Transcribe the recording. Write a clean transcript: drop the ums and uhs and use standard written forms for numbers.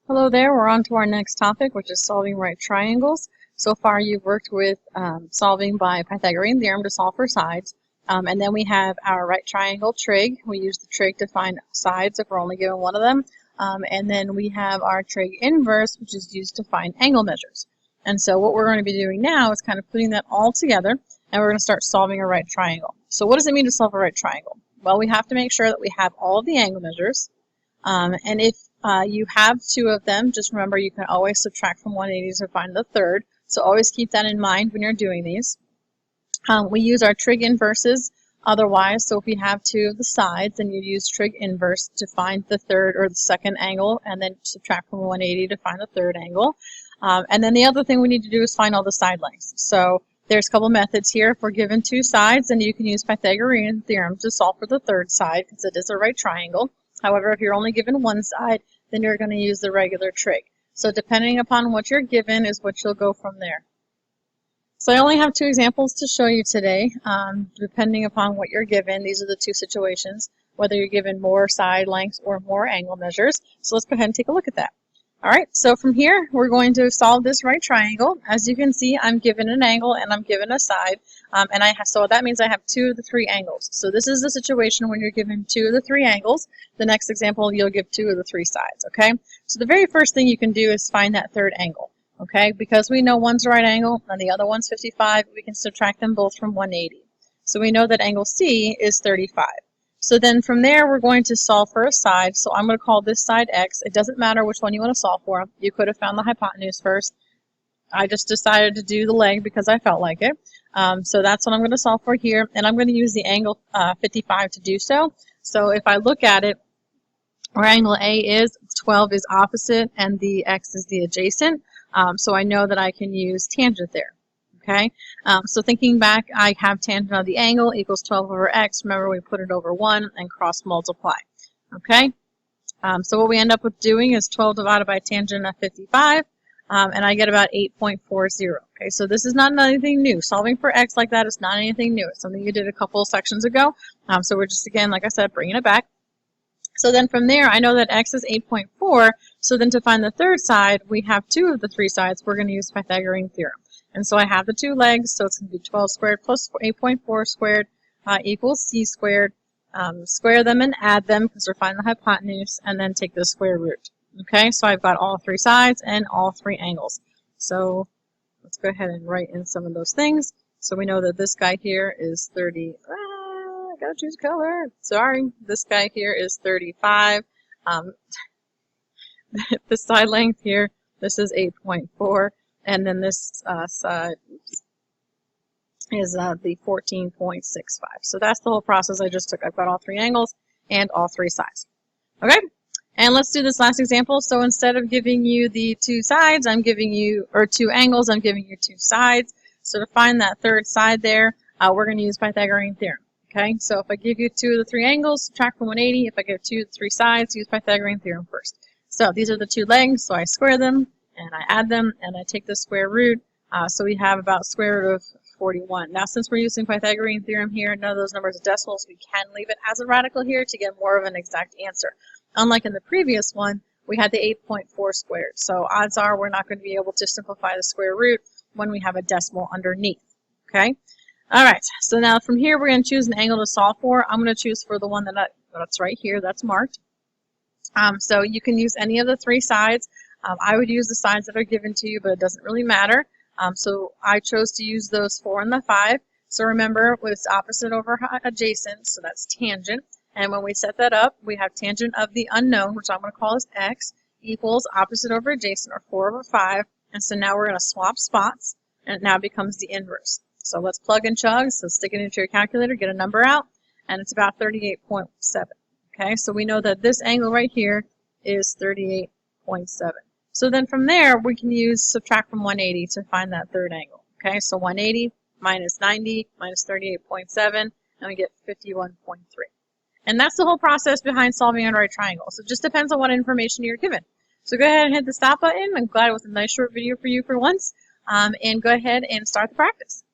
Hello there, we're on to our next topic, which is solving right triangles. So far you've worked with solving by Pythagorean theorem to solve for sides. And then we have our right triangle trig. We use the trig to find sides if we're only given one of them. And then we have our trig inverse, which is used to find angle measures. And so what we're going to be doing now is kind of putting that all together, and we're going to start solving a right triangle. So what does it mean to solve a right triangle? Well, we have to make sure that we have all of the angle measures. And if you have two of them, just remember you can always subtract from 180 to find the third. So always keep that in mind when you're doing these. We use our trig inverses otherwise. So if we have two of the sides, then you use trig inverse to find the third or the second angle, and then subtract from 180 to find the third angle. And then the other thing we need to do is find all the side lengths. So there's a couple methods here. If we're given two sides, then you can use Pythagorean theorem to solve for the third side because it is a right triangle. However, if you're only given one side, then you're going to use the regular trig. So depending upon what you're given is what you'll go from there. So I only have two examples to show you today. Depending upon what you're given, these are the two situations, whether you're given more side lengths or more angle measures. So let's go ahead and take a look at that. All right, so from here, we're going to solve this right triangle. As you can see, I'm given an angle and I'm given a side. So that means I have two of the three angles. So this is the situation when you're given two of the three angles. The next example, you'll give two of the three sides, okay? So the very first thing you can do is find that third angle, okay? Because we know one's a right angle and the other one's 55, we can subtract them both from 180. So we know that angle C is 35. So then from there, we're going to solve for a side. So I'm going to call this side x. It doesn't matter which one you want to solve for. You could have found the hypotenuse first. I just decided to do the leg because I felt like it. So that's what I'm going to solve for here. And I'm going to use the angle 55 to do so. So if I look at it, where angle A is, 12 is opposite and the x is the adjacent. So I know that I can use tangent there. Okay, so thinking back, I have tangent of the angle equals 12 over x. Remember, we put it over 1 and cross multiply. Okay, so what we end up with doing is 12 divided by tangent of 55, and I get about 8.40. Okay, so this is not anything new. Solving for x like that is not anything new. It's something you did a couple of sections ago. So we're just, again, like I said, bringing it back. So then from there, I know that x is 8.4. So then to find the third side, we have two of the three sides. We're going to use Pythagorean theorem. And so I have the two legs, so it's going to be 12 squared plus 8.4 squared equals c squared. Square them and add them because we're finding the hypotenuse, and then take the square root. Okay, so I've got all three sides and all three angles. So let's go ahead and write in some of those things. So we know that this guy here is 30. I gotta choose color. Sorry, this guy here is 35. The side length here, this is 8.4. And then this side is the 14.65. So that's the whole process I just took. I've got all three angles and all three sides. Okay, and let's do this last example. So instead of giving you the two sides, I'm giving you, or two angles, I'm giving you two sides. So to find that third side there, we're going to use Pythagorean theorem. Okay, so if I give you two of the three angles, subtract from 180. If I give two of the three sides, use Pythagorean theorem first. So these are the two legs, so I square them, and I add them, and I take the square root, so we have about square root of 41. Now, since we're using Pythagorean theorem here, none of those numbers are decimals, we can leave it as a radical here to get more of an exact answer. Unlike in the previous one, we had the 8.4 squared, so odds are we're not going to be able to simplify the square root when we have a decimal underneath. Okay? All right, so now from here, we're going to choose an angle to solve for. I'm going to choose for the one that's right here, that's marked. So you can use any of the three sides. I would use the sides that are given to you, but it doesn't really matter. So I chose to use those 4 and the 5. So remember, it's opposite over adjacent, so that's tangent. And when we set that up, we have tangent of the unknown, which I'm going to call as x, equals opposite over adjacent, or 4 over 5. And so now we're going to swap spots, and it now becomes the inverse. So let's plug and chug. So stick it into your calculator, get a number out, and it's about 38.7. Okay, so we know that this angle right here is 38.7. So then from there, we can use subtract from 180 to find that third angle. Okay, so 180 minus 90 minus 38.7, and we get 51.3. And that's the whole process behind solving a right triangle. So it just depends on what information you're given. So go ahead and hit the stop button. I'm glad it was a nice short video for you for once. And go ahead and start the practice.